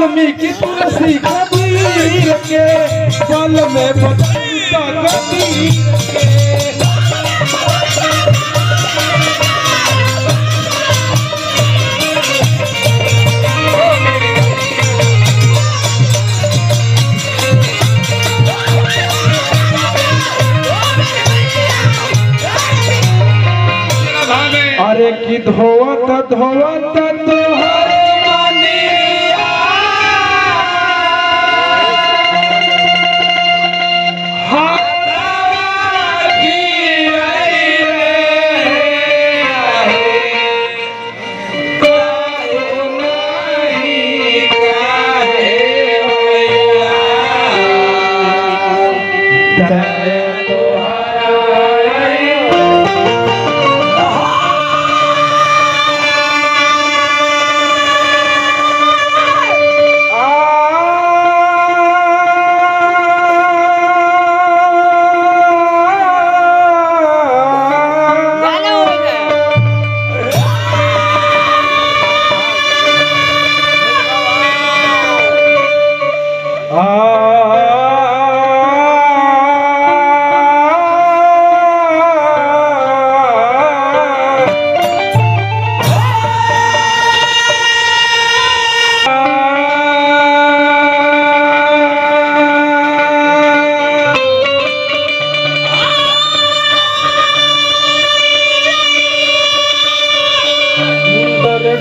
वाल्मीकि तुलसी कबीर के बल में बदलता कबीर के। अरे कि धोवत धोवत तोहरे मनिया हाथवा गिरई रे कहू नहीं काहे होया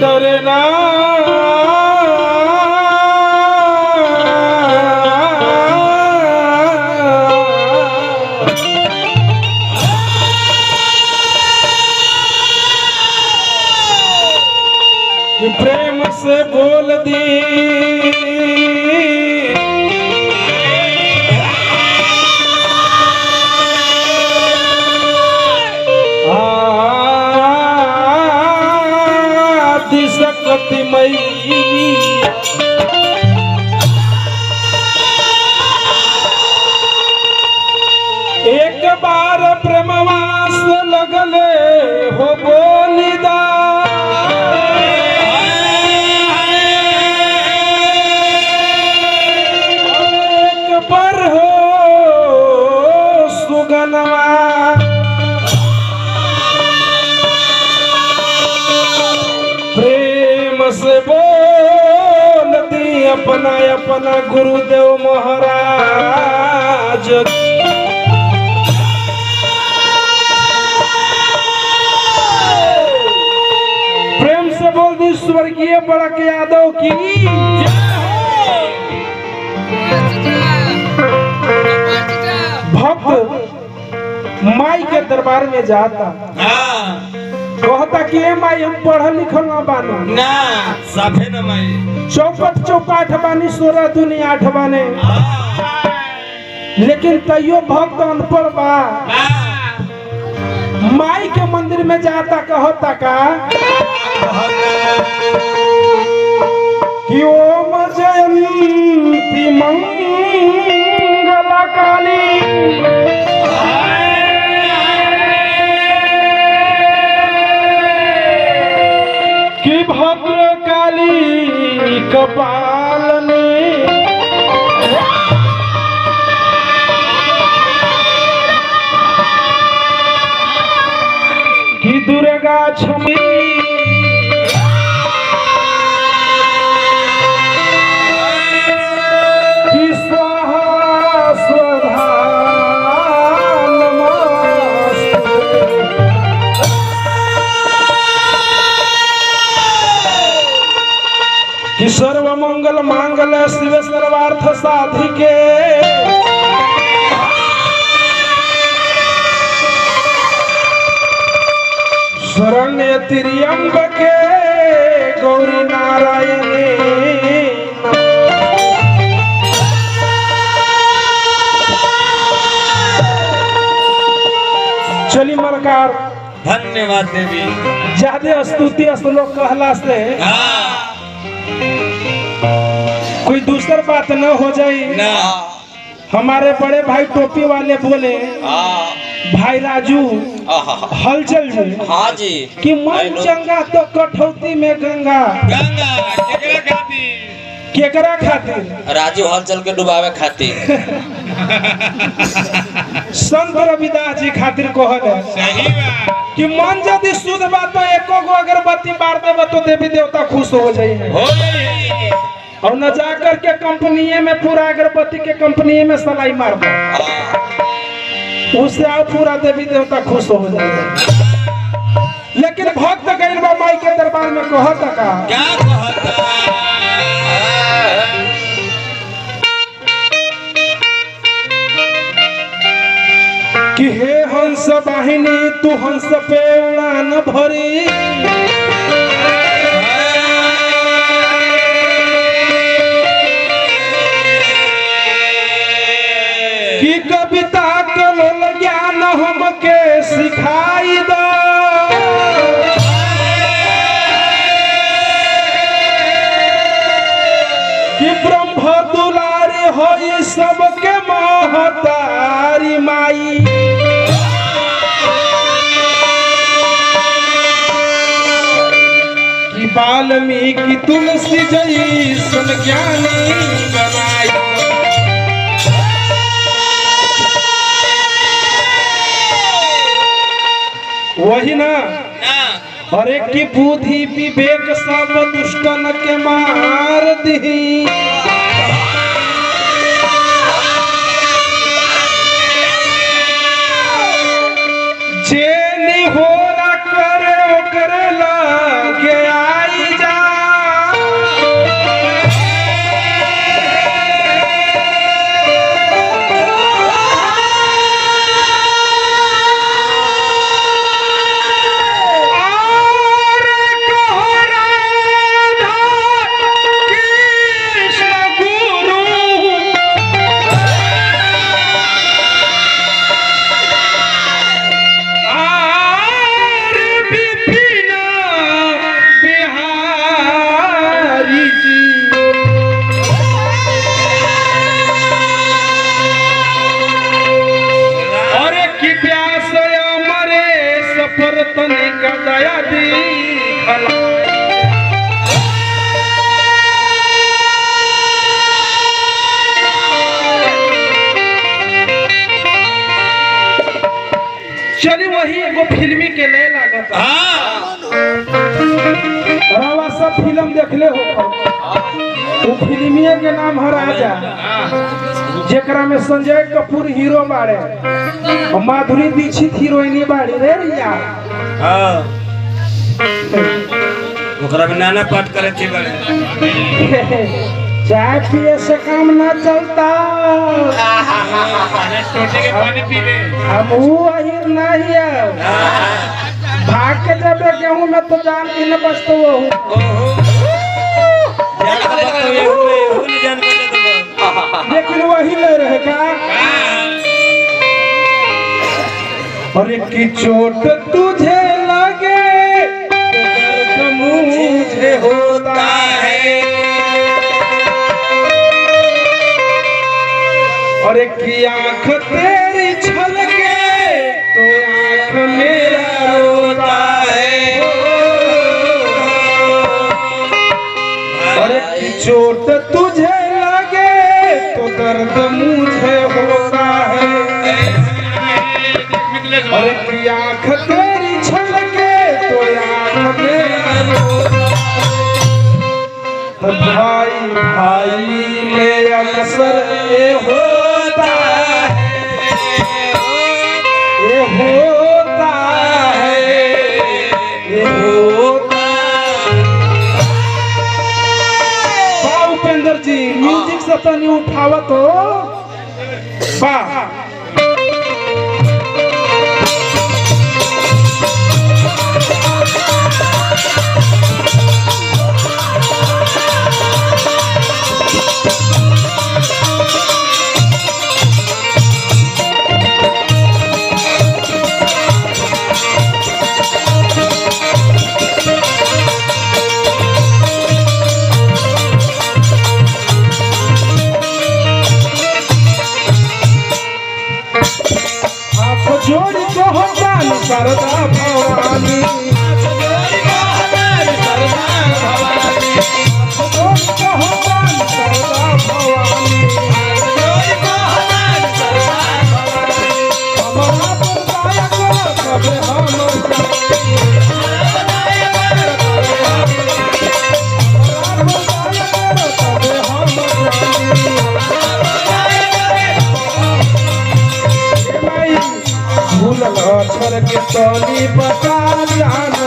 डरना प्रेम से बोल दी सकती मई एक बार प्रेमवास लगले हो बोलिदा एक बार हो सुगनवा से बोल दी अपना अपना गुरुदेव महाराज प्रेम से बोल दी स्वर्गीय बड़क यादव की भक्त माई के दरबार में जाता कहता कि माई हम पढ़ल लिखल ना बानो ना सभे न माई चौपट चौपाठ बानी 16 दूनी 8 बाने लेकिन तैयो भक्त अनपढ़ बा माई के मंदिर में जाता कहता का कि ओम जयंती मंगला काली भद्रकाली कपालनी कि दुर्गा क्षमी कि स्वाहा स्वधा कि सर्व मंगल मांगल शिव सर्वार्थ साधिके शरण्य त्र्यंबके गौरी नारायणी चली मरकार धन्यवाद देवी ज्यादा स्तुति श्लोक कहला से कोई दूसर बात न हो जाए ना। हमारे बड़े भाई टोपी वाले बोले भाई राजू हलचल जी हाँ जी कि मन चंगा तो कठौती में गंगा गंगा केकरा खाती केकरा खातिर राजू हलचल के डुबावे खातिर संत रविदास जी खातिर कहल है सही बात कि मन यदि शुद्ध बात तो एको गो अगरबत्ती बार देव तो देवी देवता खुश हो जाइए हो जाइए और न जाकर के कंपनी में पूरा अगरबत्ती के कंपनी में सलाई मार दो उससे आप पूरा देवी देवता खुश हो जाएगा। लेकिन भक्त गइल बा माई के दरबार में कहता का क्या कहता कि हे हंस वाहिनी तू हंस पे उड़ान भरी कि कविता के लोल ज्ञान हमके सिखाई दो कि ब्रह्म दुलारी होई सबके महतारी माई कि वाल्मीकि तुलसी जई सुन ज्ञानी बनाई वही ना हर एक की बुद्धि विवेक सब दुष्टन के मार दी जे निहोरा करे ओकरे लगे आई जा दया दी चली वही एगो फिल्मी के ले लागत रवा सब फिल्म देखले हो वो फिल्मिया के नाम है राजा जेकरा में संजय कपूर हीरो बाड़े और माधुरी दीक्षित हीरोइनी बाड़ी रे रिया हां ओकरा में नाना पाठ करे थी बड़े चाय पिए से काम ना चलता टोटे के पानी पी ले हम वो अहिर नहीं है भाग के जब गेहूं में तो जान की न बचतो लेकिन वही ले रहेगा और एक की चोट तुझे लगे तो मुझे होता है और एक की आंख तेरी छलके तो आंख मेरा रोता है और एक की चोट तुझे लगे तो दर्द मुझे होता है और एक की आंख तेरी छलके तो आंख मेरा रोता है भाई भाई में अक्सर ये होता है ये होता उपेंद्र जी म्यूजिक से तनी उठावत हो वाह जोड़ी को हटान सरदा भवानी जोड़ी को हटान तोनी बता जाना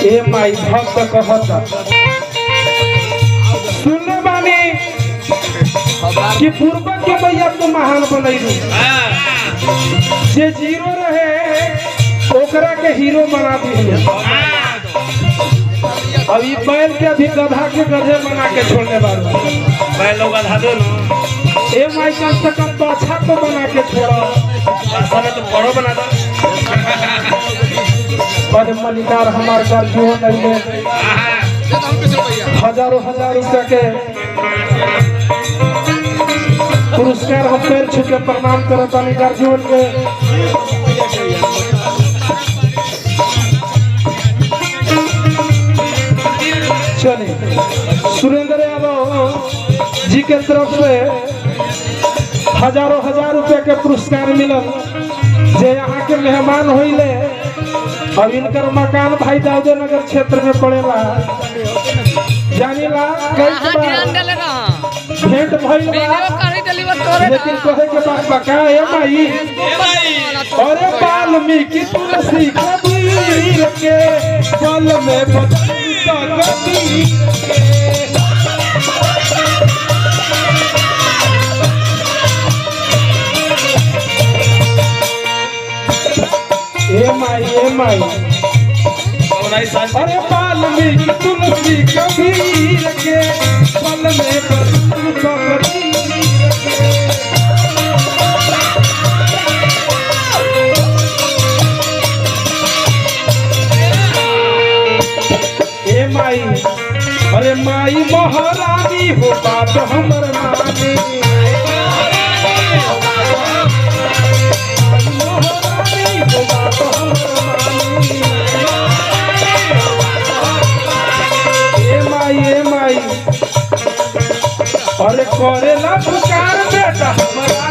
ए माई भक्त कहता सुनने बानी कि पूर्व के भैया तो महान बनैलू जे जीरो रहे ओकरा के हीरो बना दिए अभी बैल के अभी गधा के गधे बना के छोड़ने वाला बैल लोग गधा दो ना ए माई कम से कम तो अच्छा तो बना के छोड़ा असल तो बड़ो बना दो बड़े मलिकार हमार घर जीवन नहीं हजारों हजार रुपया के पुरस्कार हम पैर छू के प्रणाम करत मलिकार जीवन के चले सुरेंद्र यादव जी के तरफ से हजारों हजार रुपया के पुरस्कार मिलल जे यहाँ के मेहमान होइले अब इनकर मकान भाई दाऊदे नगर क्षेत्र में पड़ेला जानीला भेंट भइल लेकिन कहे के बात बका ए माई अरे वाल्मीकि तुलसी कबीर के बल में बदलता कबीर ए माई अरे वाल्मीकि तुलसी कबीर के पल में बदलता कबीर ए माई अरे माई महारानी हो बात हमर मानी अरे करेला पुकार बेटा हमरा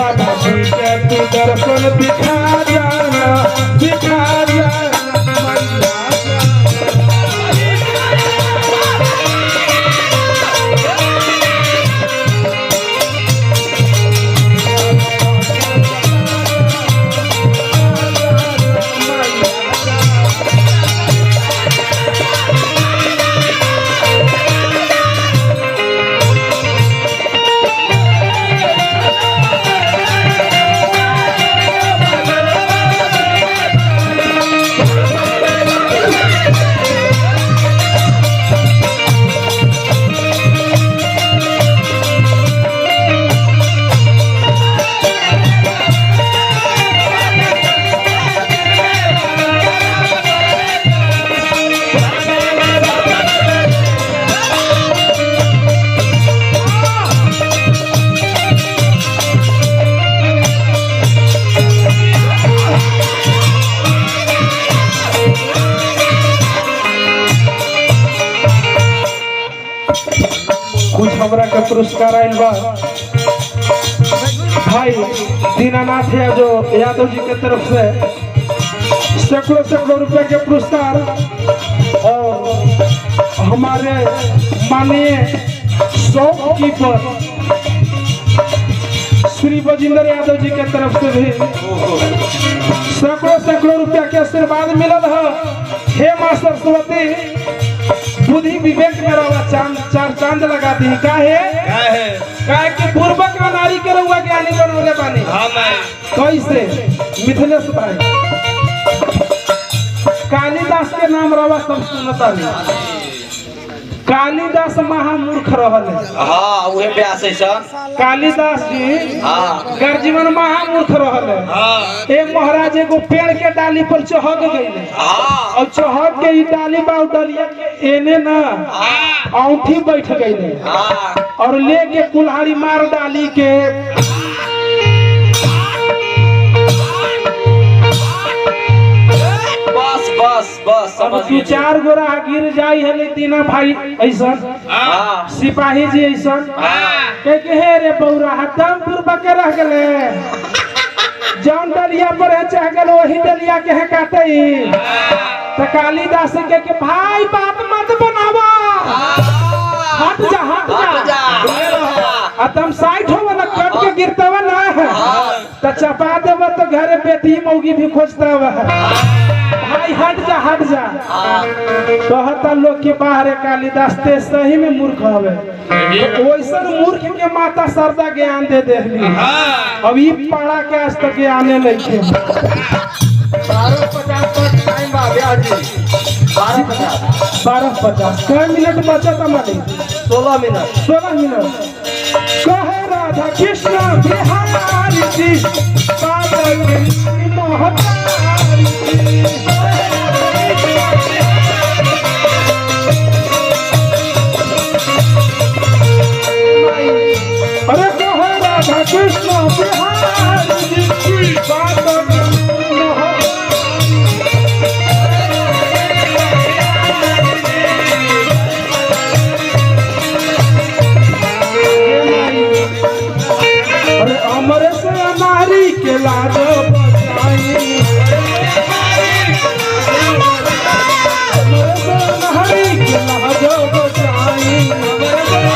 के तू दर्शन दिखा जाना दिखा जाना पुरस्कार आयल बा भाई दीनानाथ यादव जी के तरफ से सैकड़ों रुपए के पुरस्कार और हमारे माननीय शॉपकीपर श्री बजिंदर यादव जी के तरफ से भी सैकड़ों रुपया के आशीर्वाद मिलल है। हे माँ सरस्वती बुद्धि विवेक में रहा चार चांद लगा दी काहे कि पूर्वक में नारी के रहुआ ज्ञानी बनोले बानी कैसे मिथिलेश भाई कालिदास के नाम रवा सब सुनता नहीं कालिदास महामूर्ख रहले हां उहे प्यास है सन कालिदास जी हां कर जीवन महामूर्ख रहले हां एक महाराज एगो पेड़ के डाली पर चढ़ गइले हां और चढ़ के ई डाली बा डलिया के एने ना औंठी बैठ गइले हां और लेके कुल्हाड़ी मार डाली के बस अब दू चार गोरा गिर जाई है तीना भाई ऐसा हां सिपाही जी ऐसा के हे रे बौरा हदम पूर्व के रह गले जौन डलिया पर है चाह गल वही डलिया के है काटे तो कालिदास के भाई बात मत बनावा हट जा तुम साइड हो ना कट के गिरतवा ना तो चपा देव तो घरे बेटी मौगी भी खोजता भाई हट जा कहता लोग के बाहर कालिदास ते सही में मूर्ख हवे वैसा मूर्ख के माता शारदा ज्ञान दे देली अब ई पढ़ा के आज तक ज्ञान नहीं 12:50 कई मिनट बचा हमारे 16 मिनट कहे राधा कृष्ण बिहारी जी बादल अरे कहे राधा कृष्ण बिहारी जी बादल नारी के लाज बचाई नारी के लाज बचाई